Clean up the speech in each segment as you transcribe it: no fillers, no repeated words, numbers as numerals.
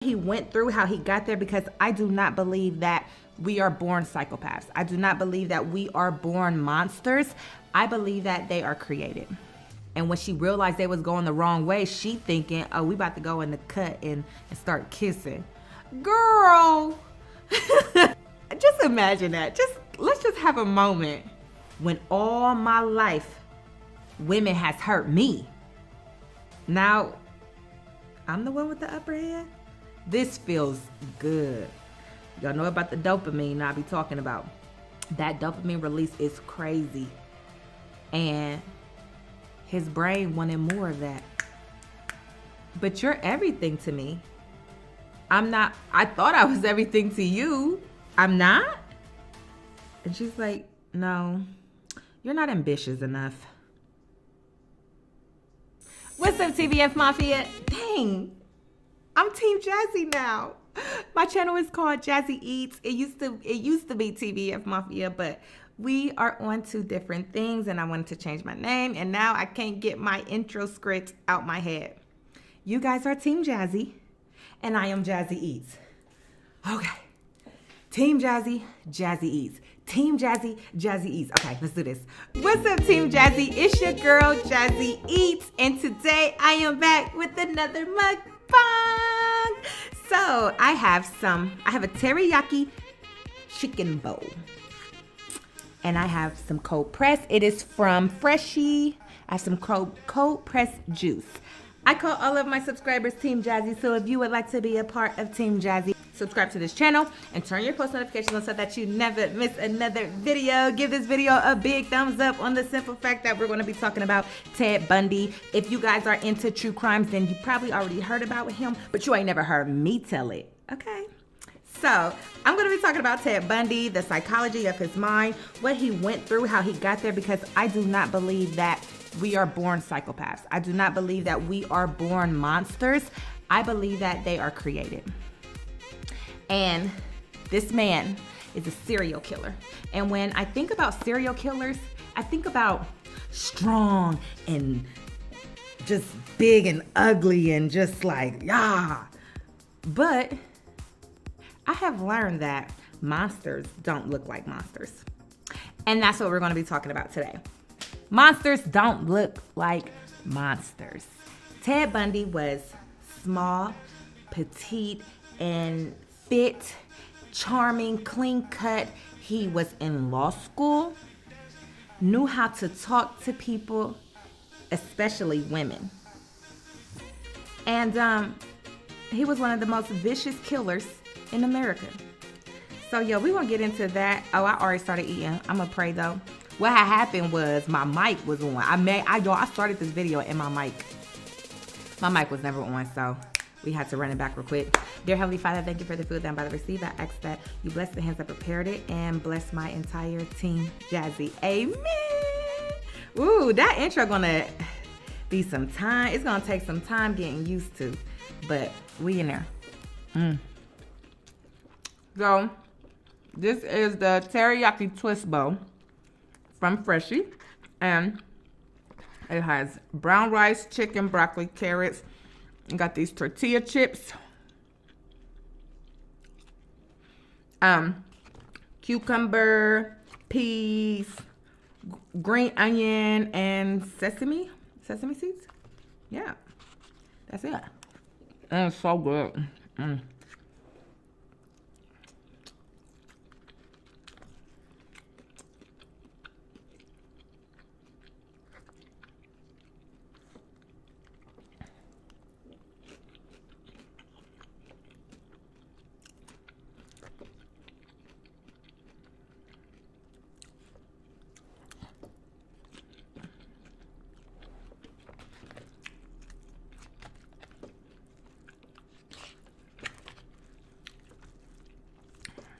He went through, how he got there, because I do not believe that we are born psychopaths. I do not believe that we are born monsters. I believe that they are created. And when she realized they was going the wrong way, she thinking, oh, we about to go in the cut and start kissing. Girl, just imagine that. Let's just have a moment when all my life women has hurt me. Now, I'm the one with the upper hand. This feels good. Y'all know about the dopamine I be talking about. That dopamine release is crazy. And his brain wanted more of that. But you're everything to me. I'm not, I thought I was everything to you. I'm not? And she's like, no, you're not ambitious enough. What's up, TBF Mafia? Dang, I'm Team Jazzy now. My channel is called Jazzy Eats. It used to be TBF Mafia, but we are on two different things, and I wanted to change my name, and now I can't get my intro script out my head. You guys are Team Jazzy, and I am Jazzy Eats. Okay. Team Jazzy, Jazzy Eats. Team Jazzy, Jazzy Eats. Okay, let's do this. What's up, Team Jazzy? It's your girl, Jazzy Eats, and today I am back with another mukbang. So I have a teriyaki chicken bowl, and I have some cold press. It is from Freshie. I have some cold press juice. I call all of my subscribers Team Jazzy, so if you would like to be a part of Team Jazzy, subscribe to this channel and turn your post notifications on so that you never miss another video. Give this video a big thumbs up on the simple fact that we're going to be talking about Ted Bundy. If you guys are into true crimes, then you probably already heard about him, but you ain't never heard me tell it, okay? So I'm going to be talking about Ted Bundy, the psychology of his mind, what he went through, how he got there, because I do not believe that we are born psychopaths. I do not believe that we are born monsters. I believe that they are created. And this man is a serial killer. And when I think about serial killers, I think about strong and just big and ugly and just like, yeah. But I have learned that monsters don't look like monsters. And that's what we're going to be talking about today. Monsters don't look like monsters. Ted Bundy was small, petite, and fit, charming, clean cut. He was in law school, knew how to talk to people, especially women. And he was one of the most vicious killers in America. So, yo, we're going to get into that. Oh, I already started eating. I'm going to pray, though. What had happened was my mic was on. I started this video and my mic was never on, so we had to run it back real quick. Dear Heavenly Father, thank you for the food that I'm about to receive. I ask that you bless the hands that prepared it and bless my entire Team Jazzy. Amen. Ooh, that intro gonna be some time. It's gonna take some time getting used to, but we in there. So, this is the teriyaki twist bowl from Freshie, and it has brown rice, chicken, broccoli, carrots. You got these tortilla chips, cucumber, peas, green onion, and sesame seeds. Yeah, that's it. And it's so good.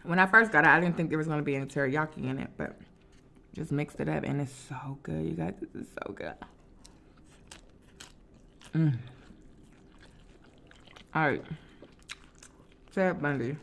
When I first got it, I didn't think there was going to be any teriyaki in it, but just mixed it up, and it's so good, you guys. This is so good. All right. Ted Bundy.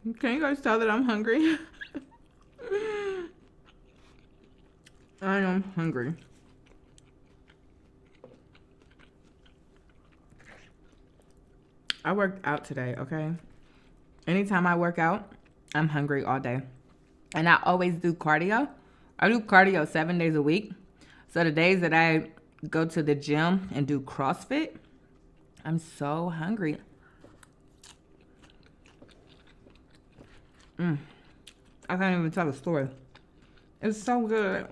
Can you guys tell that I'm hungry? I am hungry. I worked out today, okay? Anytime I work out, I'm hungry all day. And I always do cardio. I do cardio 7 days a week. So the days that I go to the gym and do CrossFit, I'm so hungry. I can't even tell the story. It's so good.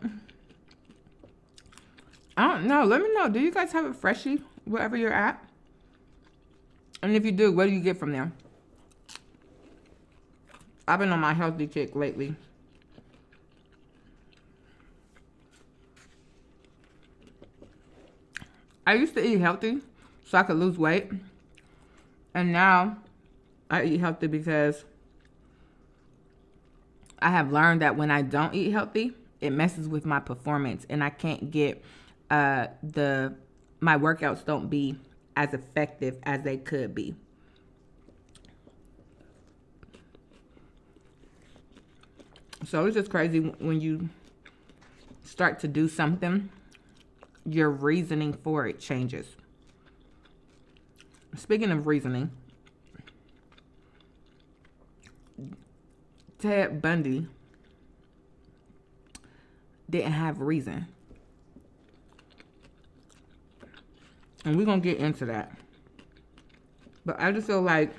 I don't know. Let me know. Do you guys have a freshie wherever you're at? And if you do, what do you get from there? I've been on my healthy kick lately. I used to eat healthy so I could lose weight. And now I eat healthy because I have learned that when I don't eat healthy, it messes with my performance and I can't get my workouts don't be as effective as they could be. So it's just crazy when you start to do something, your reasoning for it changes. Speaking of reasoning, Ted Bundy didn't have reason. And we're going to get into that. But I just feel like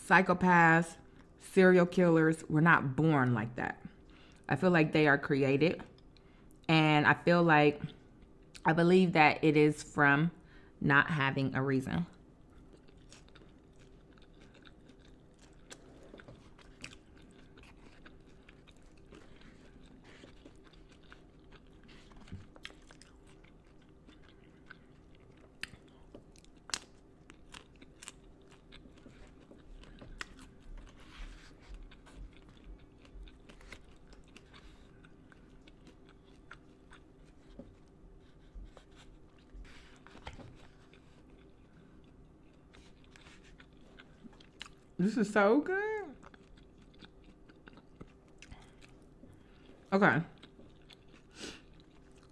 psychopaths, serial killers were not born like that. I feel like they are created. And I believe that it is from not having a reason. This is so good. Okay.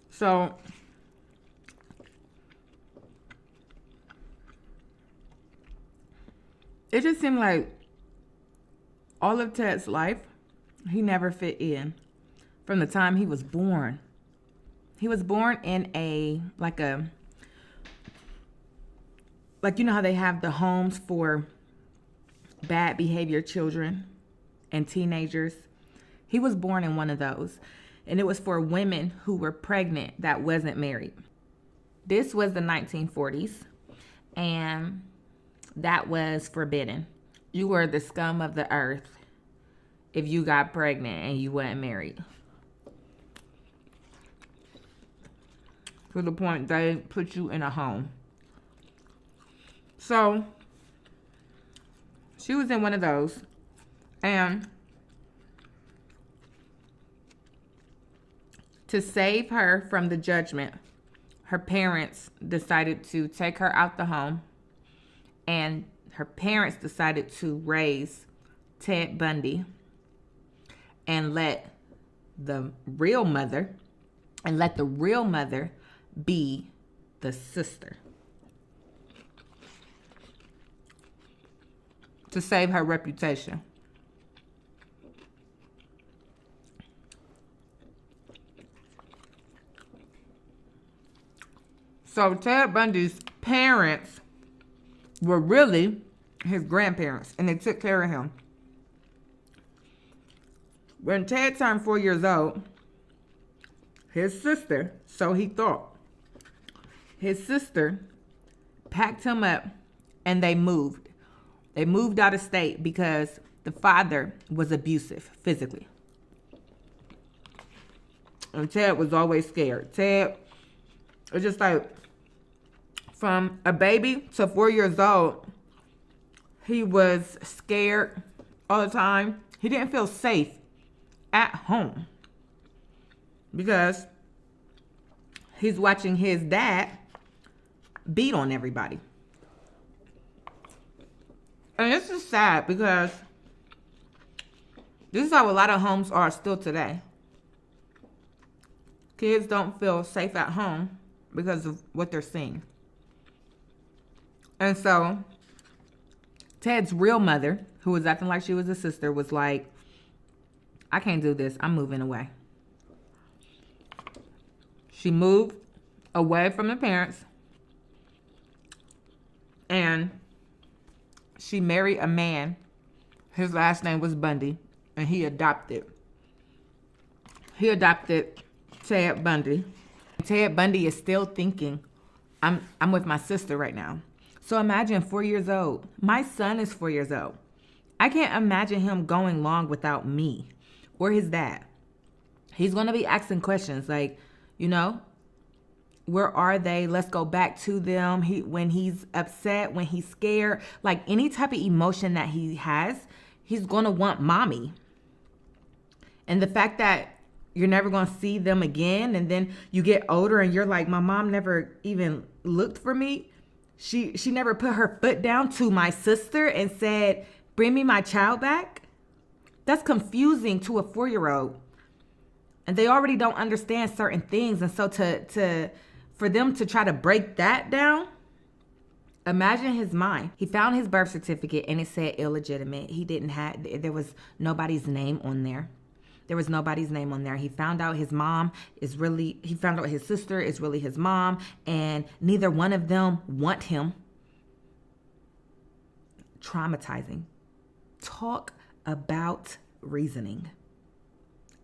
So, it just seemed like all of Ted's life, he never fit in from the time he was born. He was born in like you know how they have the homes for bad behavior children and teenagers. He was born in one of those, and it was for women who were pregnant that wasn't married. This was the 1940s, and that was forbidden. You were the scum of the earth if you got pregnant and you weren't married. To the point they put you in a home. So she was in one of those, and to save her from the judgment, her parents decided to take her out the home, and her parents decided to raise Ted Bundy and let the real mother be the sister, to save her reputation. So Ted Bundy's parents were really his grandparents, and they took care of him. When Ted turned 4 years old, his sister, so he thought, his sister packed him up and they moved. They moved out of state because the father was abusive physically. And Ted was always scared. Ted was just like, from a baby to 4 years old, he was scared all the time. He didn't feel safe at home because he's watching his dad beat on everybody. And this is sad because this is how a lot of homes are still today. Kids don't feel safe at home because of what they're seeing. And so Ted's real mother, who was acting like she was a sister, was like, I can't do this. I'm moving away. She moved away from the parents. And she married a man. His last name was Bundy. And he adopted Ted Bundy. Ted Bundy is still thinking, I'm with my sister right now. So imagine 4 years old. My son is 4 years old. I can't imagine him going long without me or his dad. He's going to be asking questions like, you know, where are they? Let's go back to them. When he's upset, when he's scared, like any type of emotion that he has, he's going to want mommy. And the fact that you're never going to see them again, and then you get older and you're like, my mom never even looked for me. She never put her foot down to my sister and said, bring me my child back. That's confusing to a 4-year-old. And they already don't understand certain things. And so for them to try to break that down, imagine his mind. He found his birth certificate and it said illegitimate. There was nobody's name on there. There was nobody's name on there. He found out his sister is really his mom, and neither one of them want him. Traumatizing. Talk about reasoning.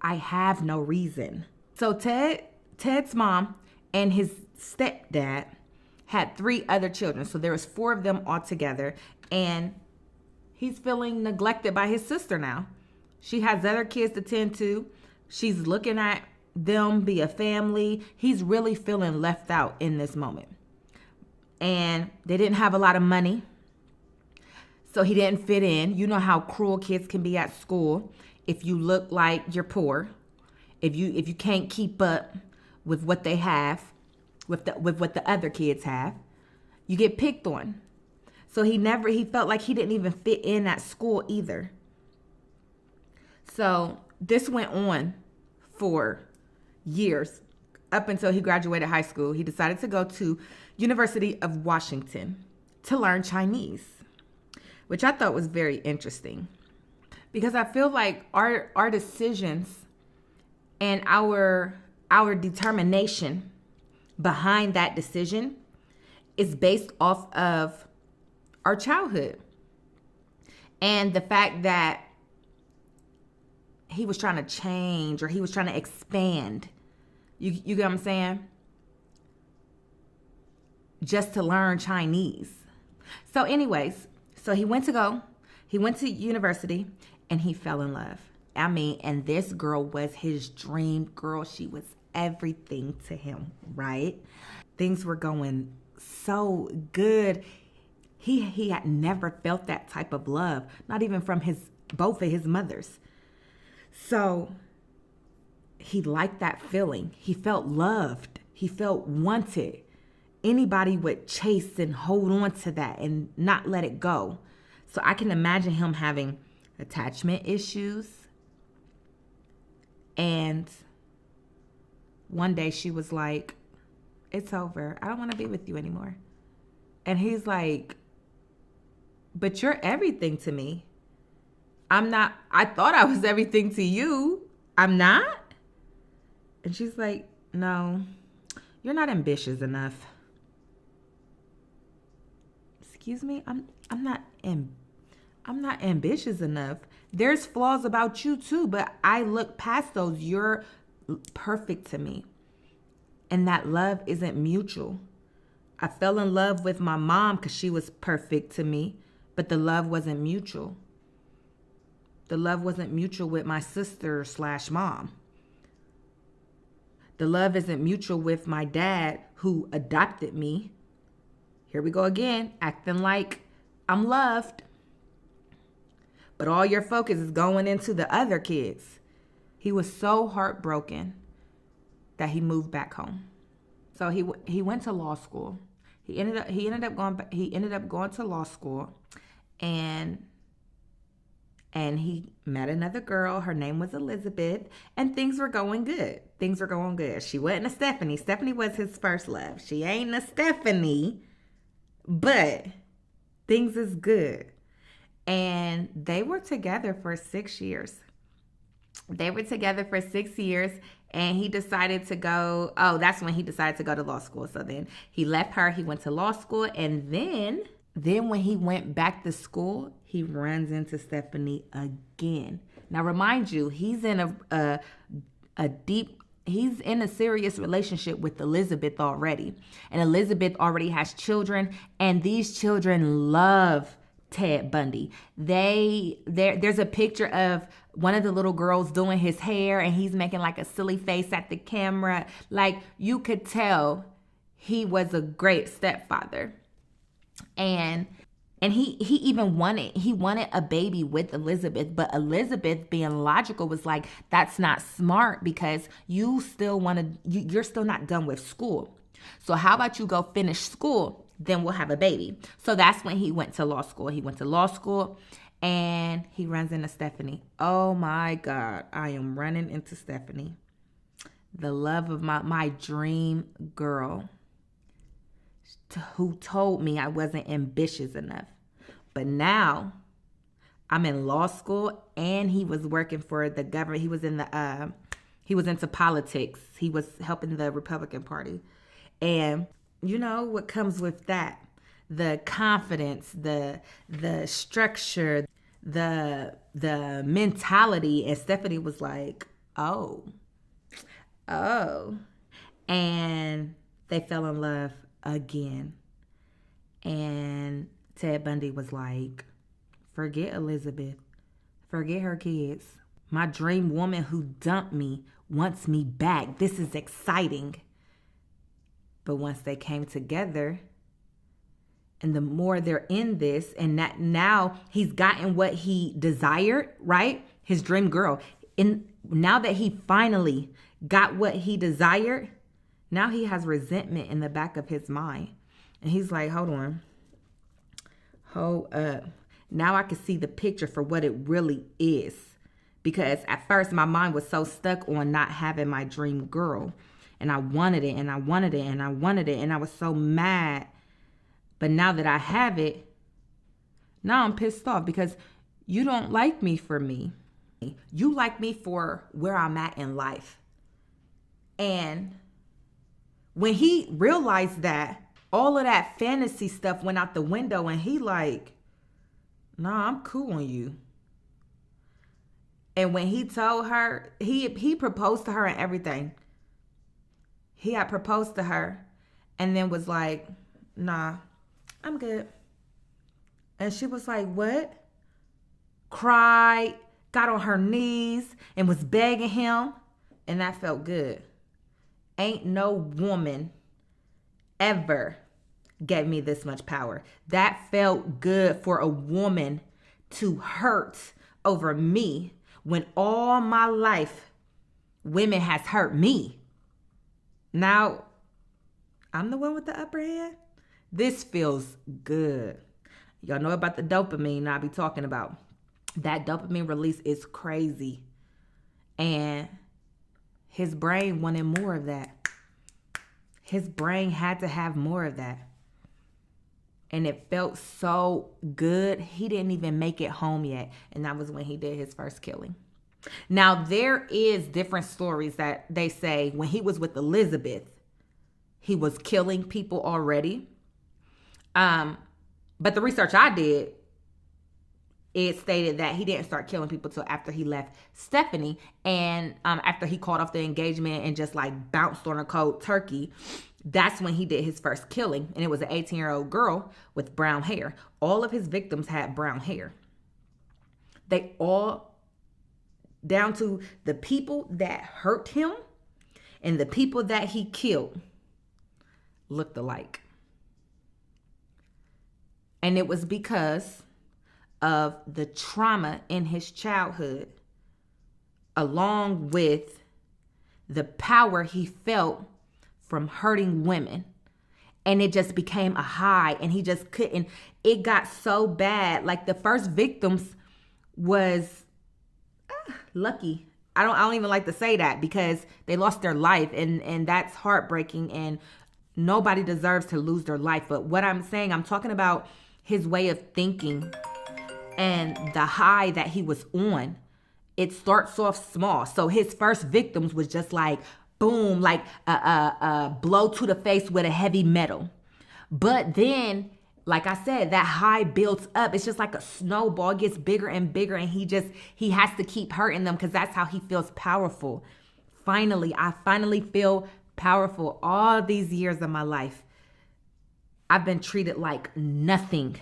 I have no reason. So Ted's mom and his stepdad had 3 other children. So there was 4 of them all together, and he's feeling neglected by his sister now. She has other kids to tend to. She's looking at them be a family. He's really feeling left out in this moment. And they didn't have a lot of money, so he didn't fit in. You know how cruel kids can be at school if you look like you're poor. If you can't keep up with what they have, with what the other kids have, you get picked on. So he felt like he didn't even fit in at school either. So this went on for years, up until he graduated high school. He decided to go to University of Washington to learn Chinese, which I thought was very interesting, because I feel like our decisions and our determination behind that decision is based off of our childhood and the fact that he was trying to change, or he was trying to expand. You get what I'm saying? Just to learn Chinese. So anyways, he went to university, and he fell in love. I mean, and this girl was his dream girl. She was everything to him, right? Things were going so good. He had never felt that type of love, not even from both of his mothers. So he liked that feeling. He felt loved. He felt wanted. Anybody would chase and hold on to that and not let it go. So I can imagine him having attachment issues. And one day she was like, it's over. I don't want to be with you anymore. And he's like, but you're everything to me. I thought I was everything to you. I'm not? And she's like, no, you're not ambitious enough. Excuse me? I'm not ambitious enough. There's flaws about you too, but I look past those. You're perfect to me. And that love isn't mutual. I fell in love with my mom because she was perfect to me, but the love wasn't mutual. The love wasn't mutual with my sister/mom. The love isn't mutual with my dad, who adopted me. Here we go again, acting like I'm loved. But all your focus is going into the other kids. He was so heartbroken that he moved back home. So he went to law school. He ended up going to law school, and he met another girl. Her name was Elizabeth, and things were going good. Things were going good. She wasn't a Stephanie. Stephanie was his first love. She ain't a Stephanie, but things is good. And they were together for 6 years. They were together for 6 years, and he decided to go. Oh, that's when he decided to go to law school. So then he left her. He went to law school, and then when he went back to school, he runs into Stephanie again. Now, remind you, he's in he's in a serious relationship with Elizabeth already. And Elizabeth already has children, and these children love Ted Bundy. There's a picture of one of the little girls doing his hair, and he's making like a silly face at the camera. Like, you could tell he was a great stepfather. And he even wanted a baby with Elizabeth, but Elizabeth, being logical, was like, that's not smart because you're still not done with school. So how about you go finish school, then we'll have a baby. So that's when he went to law school. He went to law school, and he runs into Stephanie. Oh my God, I am running into Stephanie, the love of my dream girl, who told me I wasn't ambitious enough. But now I'm in law school, and he was working for the government. He was into politics. He was helping the Republican Party. And you know what comes with that? The confidence, the structure, the mentality. And Stephanie was like, oh. And they fell in love again. And Ted Bundy was like, forget Elizabeth. Forget her kids. My dream woman who dumped me wants me back. This is exciting. But once they came together, and the more they're in this, and that now he's gotten what he desired, right? His dream girl. And now that he finally got what he desired, now he has resentment in the back of his mind. And he's like, hold up. Now I can see the picture for what it really is. Because at first my mind was so stuck on not having my dream girl. And I wanted it, and I wanted it, and I wanted it. And I was so mad. But now that I have it, now I'm pissed off because you don't like me for me. You like me for where I'm at in life. And when he realized that, all of that fantasy stuff went out the window, and he like, nah, I'm cool on you. And when he told her, he proposed to her and everything. He had proposed to her and then was like, nah, I'm good. And she was like, what? Cried, got on her knees, and was begging him. And that felt good. Ain't no woman ever gave me this much power. That felt good for a woman to hurt over me when all my life women has hurt me. Now, I'm the one with the upper hand. This feels good. Y'all know about the dopamine I be talking about. That dopamine release is crazy. And his brain wanted more of that. His brain had to have more of that. And it felt so good, he didn't even make it home yet. And that was when he did his first killing. Now, there is different stories that they say when he was with Elizabeth, he was killing people already. But the research I did, it stated that he didn't start killing people till after he left Stephanie. And after he called off the engagement and just like bounced on a cold turkey, that's when he did his first killing. And it was an 18-year-old girl with brown hair. All of his victims had brown hair. They all, down to the people that hurt him and the people that he killed, looked alike. And it was because of the trauma in his childhood, along with the power he felt from hurting women. and it just became a high, and he just couldn't. It got so bad. Like, the first victims was lucky. I don't even like to say that, because they lost their life, and that's heartbreaking, and nobody deserves to lose their life. But what I'm saying, I'm talking about his way of thinking and the high that he was on. It starts off small. So his first victims was just like, boom, like a blow to the face with a heavy metal. But then, like I said, that high builds up. It's just like a snowball. It gets bigger and bigger, and he has to keep hurting them, because that's how he feels powerful. I finally feel powerful. All these years of my life, I've been treated like nothing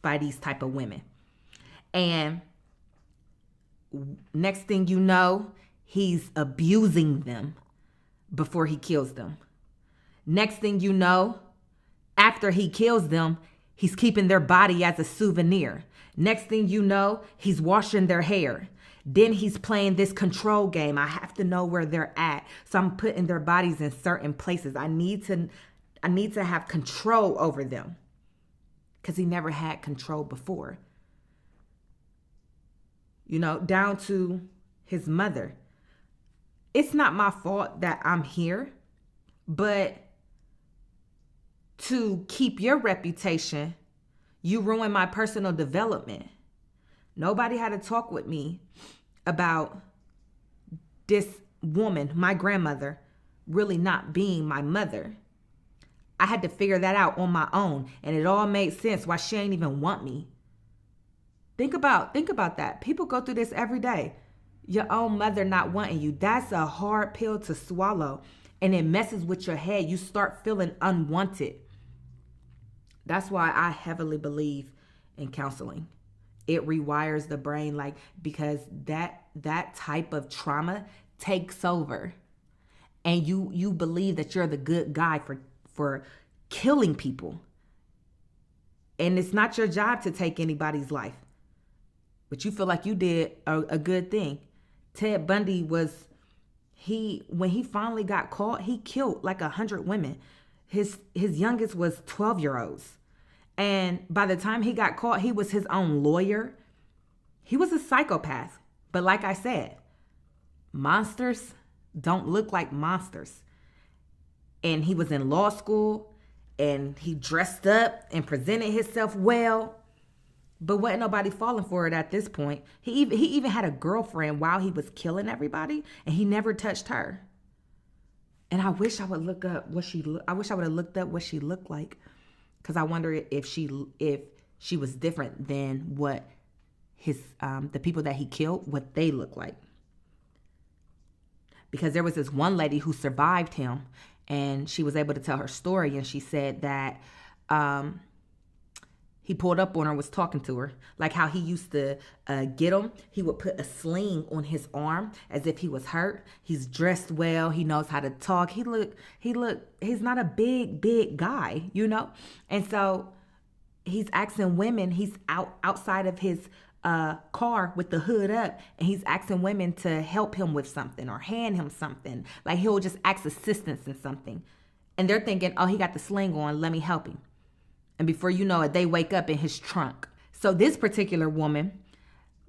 by these type of women. And next thing you know, he's abusing them before he kills them. Next thing you know, after he kills them, he's keeping their body as a souvenir. Next thing you know, he's washing their hair. Then he's playing this control game. I have to know where they're at. So I'm putting their bodies in certain places. I need to have control over them, because he never had control before. You know, down to his mother. It's not my fault that I'm here, but to keep your reputation, you ruined my personal development. Nobody had to talk with me about this woman, my grandmother, really not being my mother. I had to figure that out on my own, and it all made sense why she ain't even want me. Think about that. People go through this every day. Your own mother not wanting you. That's a hard pill to swallow, and it messes with your head. You start feeling unwanted. That's why I heavily believe in counseling. It rewires the brain, like, because that type of trauma takes over, and you believe that you're the good guy for killing people. And it's not your job to take anybody's life, but you feel like you did a good thing. Ted Bundy when he finally got caught, he killed like 100 women. His youngest was 12-year-olds. And by the time he got caught, he was his own lawyer. He was a psychopath. But like I said, monsters don't look like monsters. And he was in law school, and he dressed up and presented himself well. But wasn't nobody falling for it at this point. He even had a girlfriend while he was killing everybody, and he never touched her. And I wish I would look up what she I wish I would have looked up what she looked like, because I wonder if she was different than what his the people that he killed, what they look like. Because there was this one lady who survived him, and she was able to tell her story, and she said that he pulled up on her, was talking to her, like how he used to get him. He would put a sling on his arm as if he was hurt. He's dressed well. He knows how to talk. He's not a big guy, you know? And so he's asking women, he's outside of his car with the hood up, and he's asking women to help him with something or hand him something. Like, he'll just ask assistance in something. And they're thinking, oh, he got the sling on, let me help him. And before you know it, they wake up in his trunk. So this particular woman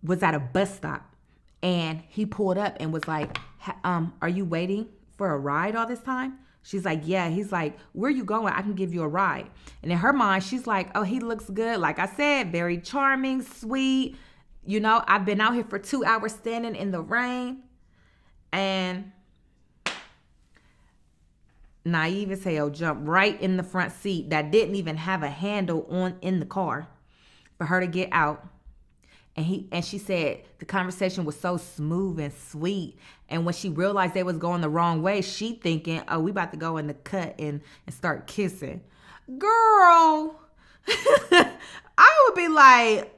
was at a bus stop, and he pulled up and was like, are you waiting for a ride all this time? She's like, yeah. He's like, where you going? I can give you a ride. And in her mind, she's like, oh, he looks good. Like I said, very charming, sweet. You know, I've been out here for 2 hours standing in the rain. And naive as hell, jumped right in the front seat that didn't even have a handle on in the car for her to get out. And she said the conversation was so smooth and sweet. And when she realized they was going the wrong way, she thinking, oh, we about to go in the cut and start kissing. Girl, I would be like,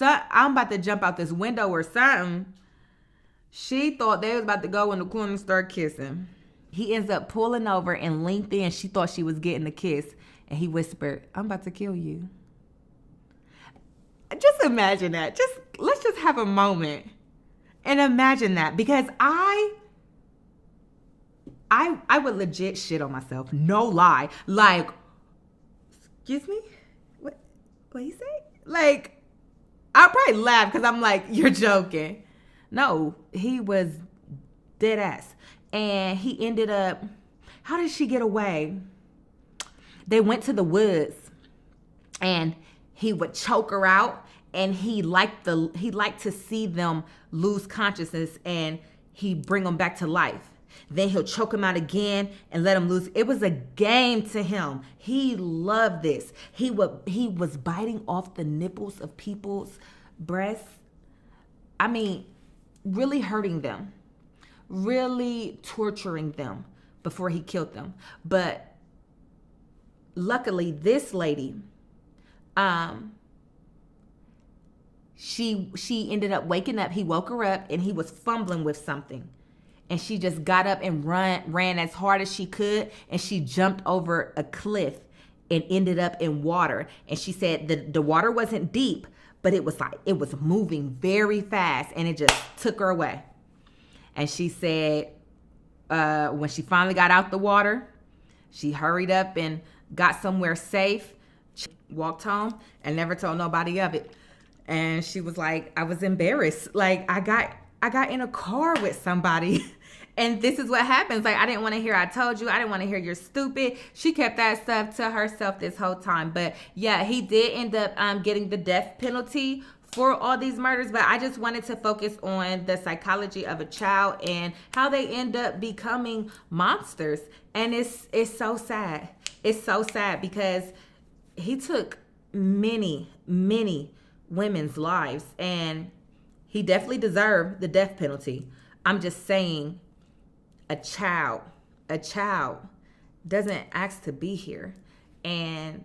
I'm about to jump out this window or something. She thought they was about to go in the corner and start kissing. He ends up pulling over and leaned in. She thought she was getting a kiss. And he whispered, I'm about to kill you. Just imagine that. Let's just have a moment and imagine that. Because I would legit shit on myself. No lie. Like, excuse me? What you say? Like, I'll probably laugh because I'm like, you're joking. No, he was dead ass. And he ended up, how did she get away? They went to the woods and he would choke her out, and he liked to see them lose consciousness, and he'd bring them back to life. Then he'll choke them out again and let them lose. It was a game to him. He loved this. He was biting off the nipples of people's breasts. I mean, really hurting them, really torturing them before he killed them. But luckily, this lady, she ended up waking up. He woke her up and he was fumbling with something. And she just got up and ran as hard as she could. And she jumped over a cliff and ended up in water. And she said the water wasn't deep, but it was moving very fast, and it just took her away. And she said when she finally got out the water, she hurried up and got somewhere safe. She walked home and never told nobody of it. And she was like, I was embarrassed. Like, I got in a car with somebody. And this is what happens. Like, I didn't want to hear I told you. I didn't want to hear you're stupid. She kept that stuff to herself this whole time. But yeah, he did end up getting the death penalty for all these murders. But I just wanted to focus on the psychology of a child and how they end up becoming monsters. And it's so sad. It's so sad because he took many, many women's lives, and he definitely deserved the death penalty. I'm just saying, a child doesn't ask to be here, and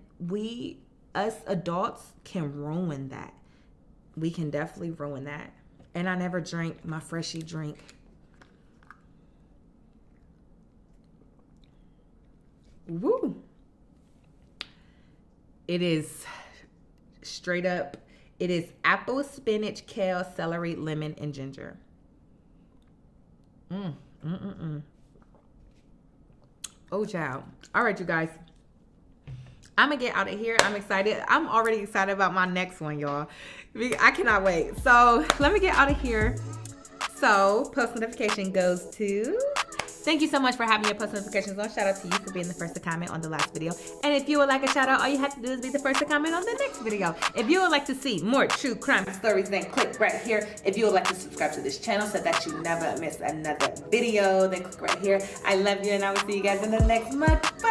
us adults can ruin that. We can definitely ruin that. And I never drank my freshie drink. Woo! It is straight up. It is apple, spinach, kale, celery, lemon, and ginger. Oh, child. All right, you guys. I'm going to get out of here. I'm excited. I'm already excited about my next one, y'all. I cannot wait. So let me get out of here. So post notification goes to... Thank you so much for having your post notifications on. Shout out to you for being the first to comment on the last video. And if you would like a shout out, all you have to do is be the first to comment on the next video. If you would like to see more true crime stories, then click right here. If you would like to subscribe to this channel so that you never miss another video, then click right here. I love you, and I will see you guys in the next month. Bye.